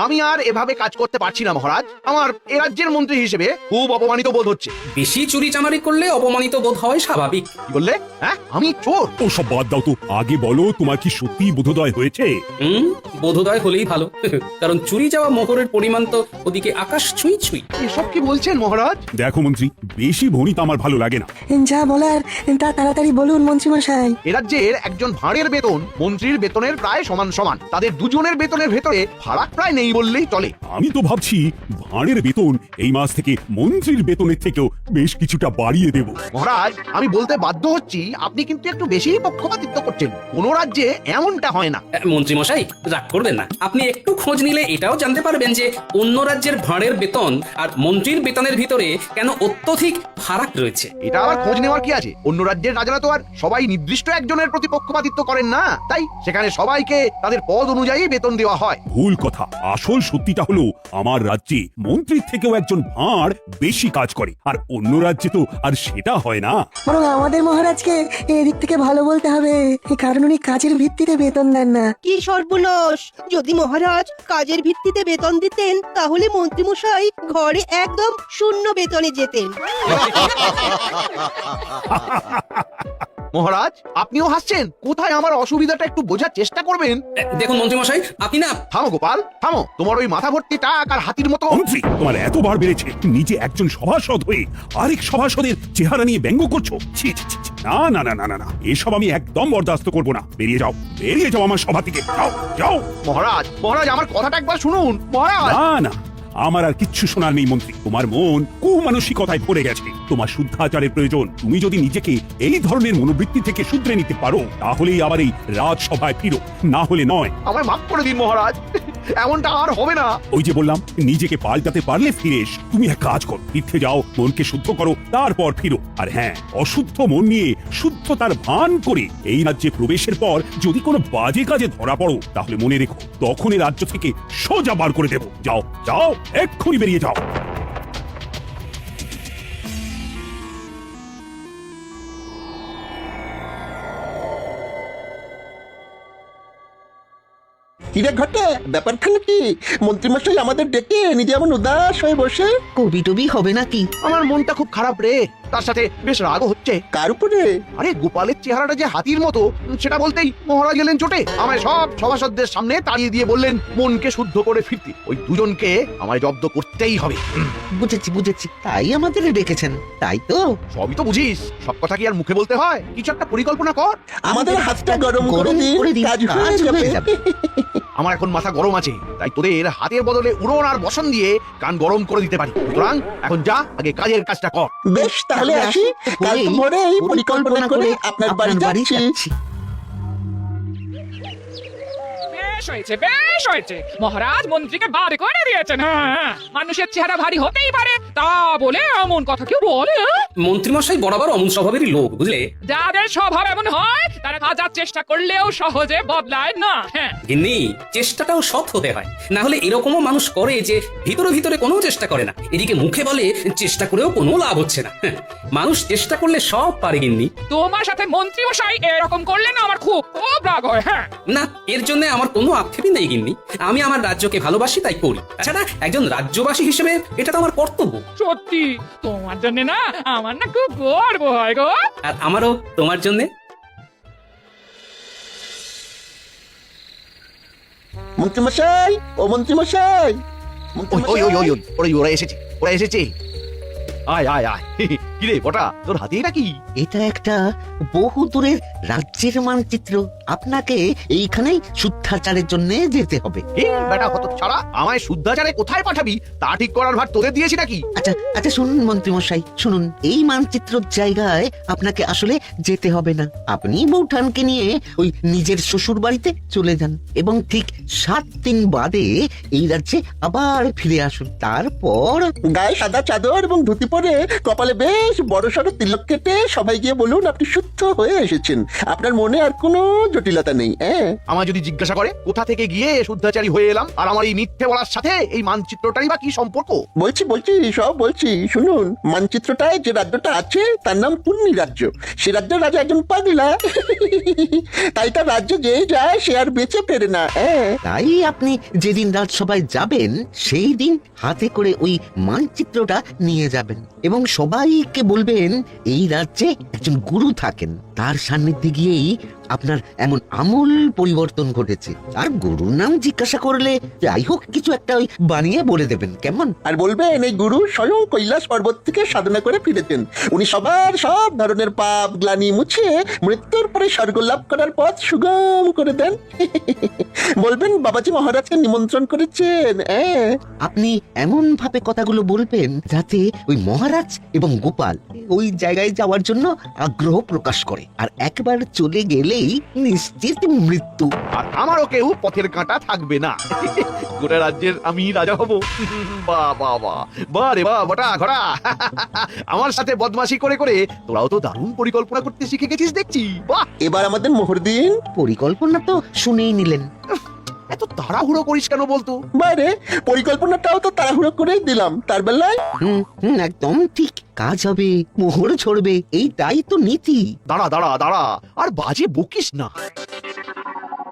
আমি আর এভাবে কাজ করতে পারছি না মহারাজ। আমার এ রাজ্যের মন্ত্রী হিসেবে খুব অপমানিত বোধ হচ্ছে। বেশি চুরি চামারি করলে অপমানিত বোধ হয় স্বাভাবিক। কি বললে? হ্যাঁ, আমি চোর? ও সব বাদ দাও তো, আগে বলো তোমার কি সত্যি বোধোদয় হয়েছে? বোধোদয় হলেই ভালো। কারণ চুরি যাওয়া মোহরের পরিমাণ তো ওদিকে আকাশ ছুঁই ছুঁই। এসব কি বলছেন মহারাজ? দেখো মন্ত্রী, বেশি ভণিত আমার ভালো লাগে না। যা বলার তা তাড়াতাড়ি বলুন মন্ত্রী মশাই। এ রাজ্যের একজন ভাঁড়ের বেতন মন্ত্রীর বেতনের প্রায় সমান সমান। তাদের দুজনের বেতনের ভেতরে ফারাক প্রায় নেই বললেই চলে। আমি তো ভাবছি ভাঁড়ের বেতন এই মাস থেকে মন্ত্রীর বেতনের থেকেও বেশ কিছুটা বাড়িয়ে দেব। মহারাজ, আমি বলতে বাধ্য হচ্ছি, আপনি কিন্তু একটু বেশি পক্ষপাতিত্ব করছেন। কোন রাজ্যে এমনটা হয় না। মন্ত্রী মশাই রাগ করবেন না। আপনি একটু খোঁজ নিলে এটাও জানতে পারবেন যে অন্য রাজ্যের ভাঁড়ের বেতন আর মন্ত্রীর বেতনের ভিতরে কেন অত্যধিক ফারাক রয়েছে। এটা আবার খোঁজ নেওয়ার কি আছে? অন্য রাজ্যের রাজারা তো আর সবাই নির্দিষ্ট একজনের প্রতি পক্ষপাতিত্ব করেন না, তাই সেখানে সবাইকে তাদের পদ অনুযায়ী বেতন দেওয়া হয়। ভুল কথা। আসল সত্যিটা হলো আমার রাজ্যে মন্ত্রীর থেকেও একজন ভাঁড় বেশি কাজ করে, আর অন্য রাজ্যে তো আর সেটা হয় না। বরং আমাদের মহারাজকে এদিক থেকে ভালো বলতে হবে, কারণ উনি কাজের ভিত্তিতে বেতন দেন না। কি সর্বনাশ! যদি মহারাজ কাজের ভিত্তিতে বেতন দিতেন তাহলে মন্ত্রীমশাই ঘরে একদম শূন্য বেতনে যেতেন। মহারাজ, আপনিও হাসছেন। কোথায় আমার অসুবিধাটা একটু বোঝার চেষ্টা করবেন। দেখুন মন্ত্রী মশাই, আপনি না। থামো গোপাল, থামো। তোমার ওই মাথা ভর্তি টাক আর হাতির মতো। মন্ত্রী, তোমার এতবার বেড়েছে, নিজে একজন সভাসদ হয়ে আরেক সভাসদের চেহারা নিয়ে ব্যঙ্গ করছো। ছি ছি ছি ছি। না না না না না না, এসব আমি একদম বরদাস্ত করবো না। বেরিয়ে যাও, বেরিয়ে যাও আমার সভা থেকে। যাও যাও। মহারাজ, মহারাজ, আমার কথাটা একবার শুনুন। মহারাজ, না না, আমার আর কিচ্ছু শোনার নেই মন্ত্রী। তোমার মন কুমানসিকতায় ভরে গেছে। তোমার শুদ্ধাচারের প্রয়োজন। তুমি যদি নিজেকে এই ধরনের মনোবৃত্তি থেকে শুধরে নিতে পারো, তাহলেই আবার এই রাজসভায় ফিরো, না হলে নয়। আমায় মাফ করে দিন মহারাজ, এমনটা আর হবে না। ওই যে বললাম, নিজেকে পাল্টাতে পারলে ফিরে এস। তুমি এক কাজ করো, তীর্থে যাও, মনকে শুদ্ধ করো, তারপর ফিরো। আর হ্যাঁ, অশুদ্ধ মন নিয়ে শুদ্ধতার ভান করে এই রাজ্যে প্রবেশের পর যদি কোনো বাজে কাজে ধরা পড়ো, তাহলে মনে রেখো, তখন এই রাজ্য থেকে সোজা বার করে দেবো। যাও যাও, এক্ষুনি বেরিয়ে যাও। হিরে ঘটে ব্যাপারখানে কি? মন্ত্রীমশাই আমাদের ডেকে নিজে এমন উদাস হয়ে বসে। কবি টবি হবে নাকি? আমার মনটা খুব খারাপ রে। তার সাথে বেশ রাগও হচ্ছে। কার উপরে? আরে গোপালের চেহারাটা যে হাতির মতো, সেটা বলতেই মহারাজ এলেন চোটে। আমায় সব সভাসদদের সামনে তাড়িয়ে দিয়ে বললেন মনকে শুদ্ধ করে ফিরতে। ওই দুজনকে আমায় জব্দ করতেই হবে। বুঝেছি বুঝেছি, তাই আমাদের ডেকেছেন, তাই তো? সবই তো বুঝিস, সব কথা কি আর মুখে বলতে হয়? কিছু একটা পরিকল্পনা কর। আমাদের হাতটা গরম করে দিন, কাজ হয়ে যাবে। আমার এখন মাথা গরম আছে, তাই তোদের হাতের বদলে উড়ন আর বসন দিয়ে কান গরম করে দিতে পারি। সুতরাং এখন যা, আগে কাজের কাজটা কর। বেশ, তাহলে আসি। কাল ভোরে এই পরিকল্পনা করে আপনার বাড়ি যাচ্ছি। বেশ হয়েছে, বেশ হয়েছে। মহারাজ মন্ত্রীকে বার করে দিয়েছেন। হ্যাঁ, মানুষের চেহারা ভারী হতেই পারে, তা বলে এমন কথা কেউ বলে? মন্ত্রী মশাই বরাবর অমন স্বভাবেরই লোক, বুঝলে? যাদের স্বভাব এমন হয় তারা হাজার চেষ্টা করলেও সহজে বদলায় না। হ্যাঁ, গিন্নি, চেষ্টাটাও সৎ হতে হয়, না হলে এরকমও মানুষ করে যে ভিতরে ভিতরে কোনো চেষ্টা করে না, এদিকে মুখে বলে চেষ্টা করেও কোনো লাভ হচ্ছে না। মানুষ চেষ্টা করলে সব পারে গিন্নি। তোমার সাথে মন্ত্রী মশাই এরকম করলে না আমার খুব খুব রাগ হয়। হ্যাঁ না, এর জন্য আমার কোনো আক্ষেপই নেই গিন্নি। আমি আমার রাজ্যকে ভালোবাসি, তাই করি। তাছাড়া একজন রাজ্যবাসী হিসেবে এটা তো আমার কর্তব্য। সত্যি তোমার জন্য না আমার না খুব গর্ব হয় গো। আর আমারও তোমার জন্য। মন্ত্রীমশাই, ও মন্ত্রীমশাই, ওই ওই ওই ওই ওই ওরা এসেছে, ওরা এসেছে। আয় আয় আয়। কিরে বটা, তোর হাতে এটা কি? এটা একটা বহু দূরের রাজ্যের মানচিত্র। আপনাকে এইখানেই শুদ্ধাচারের জন্য যেতে হবে। কি বেটা হত ছাড়া, আমায় শুদ্ধাচারে কোথায় পাঠাবি তা ঠিক করার ভার তোদের দিয়েছি নাকি? আচ্ছা আচ্ছা, শুনুন মন্ত্রীমশাই, শুনুন। এই মানচিত্রর জায়গায় আপনাকে আসলে যেতে হবে না। আপনি বৌঠানকে নিয়ে ওই নিজের শ্বশুর বাড়িতে চলে যান এবং ঠিক 7 দিন বাদে এই রাজ্যে আবার ফিরে আসুন। তারপর গায়ে সাদা চাদর এবং ধুতি পরে কপালে বেশ বড় সড়ো তিলক কেটে সবাই গিয়ে বলুন আপনি শুদ্ধ হয়ে এসেছেন। আপনার মনে আর কোনো জটিলতা নেই। হ্যাঁ, আমার যদি জিজ্ঞাসা করে কোথা থেকে গিয়ে শুদ্ধাচারী হয়ে এলাম, আর আমার এই মিথ্যে বলার সাথে এই মানচিত্রটারই বা কি সম্পর্ক? বলছি সব বলছি, শুনুন। মানচিত্রটায় যে রাজ্যটা আছে তার নাম পুণ্যি রাজ্য। সে রাজ্যের রাজা একজন পাগলা। তাই তার রাজ্য যে যায় সে আর বেঁচে ফেরে না। হ্যাঁ, তাই আপনি যেদিন রাজসভায় যাবেন সেই দিন হাতে করে ওই মানচিত্রটা নিয়ে যাবেন এবং সবাইকে বলবেন এই রাজ্যে একজন গুরু থাকেন, তার সান্নিধ্যে গিয়েই আপনার এমন আমূল পরিবর্তন ঘটেছে। আর গুরুর নাম জিজ্ঞাসা করলে যাই হোক কিছু একটা ওই বানিয়ে বলে দেবেন, কেমন? আর বলবেন এই গুরু স্বয়ং কৈলাস পর্বত থেকে সাধনা করে ফিরেছেন। উনি সবার সব ধরনের পাপ গ্লানি মুছে মৃত্যুর পরে স্বর্গ লাভ করার পথ সুগম করে দেন। বলবেন বাবাজি মহারাজকে নিমন্ত্রণ করেছেন। হ্যাঁ, আপনি এমন ভাবে কথাগুলো বলবেন যাতে ওই মহারাজ এবং গোপাল ওই জায়গায় যাওয়ার জন্য আগ্রহ প্রকাশ করে, আর একবার চলে গেলেই নিশ্চিত মৃত্যু। আর আমারও কেউ পথের কাঁটা থাকবে না। গোটা রাজ্যের আমি রাজা হব। বাহ বাহ বাহ, বাহ রে বাহ, বটা ঘোড়া। আমার সাথে বদমাশি করে করে তোরাও তো দারুণ পরিকল্পনা করতে শিখে গেছিস দেখছি। বাহ, এবার আমাদের মোহর দিন। পরিকল্পনা তো শুনেই নিলেন। এত তাড়াহুড়ো করিস কেন বলতো? বাইরে পরিকল্পনাটাও তো তাড়াহুড়ো করেই দিলাম তার বেলায়। একদম ঠিক। কাজ হবে, মোহর ছড়বে, এইটাই তো নীতি। দাঁড়া দাঁড়া দাঁড়া, আর বাজে বকিস না।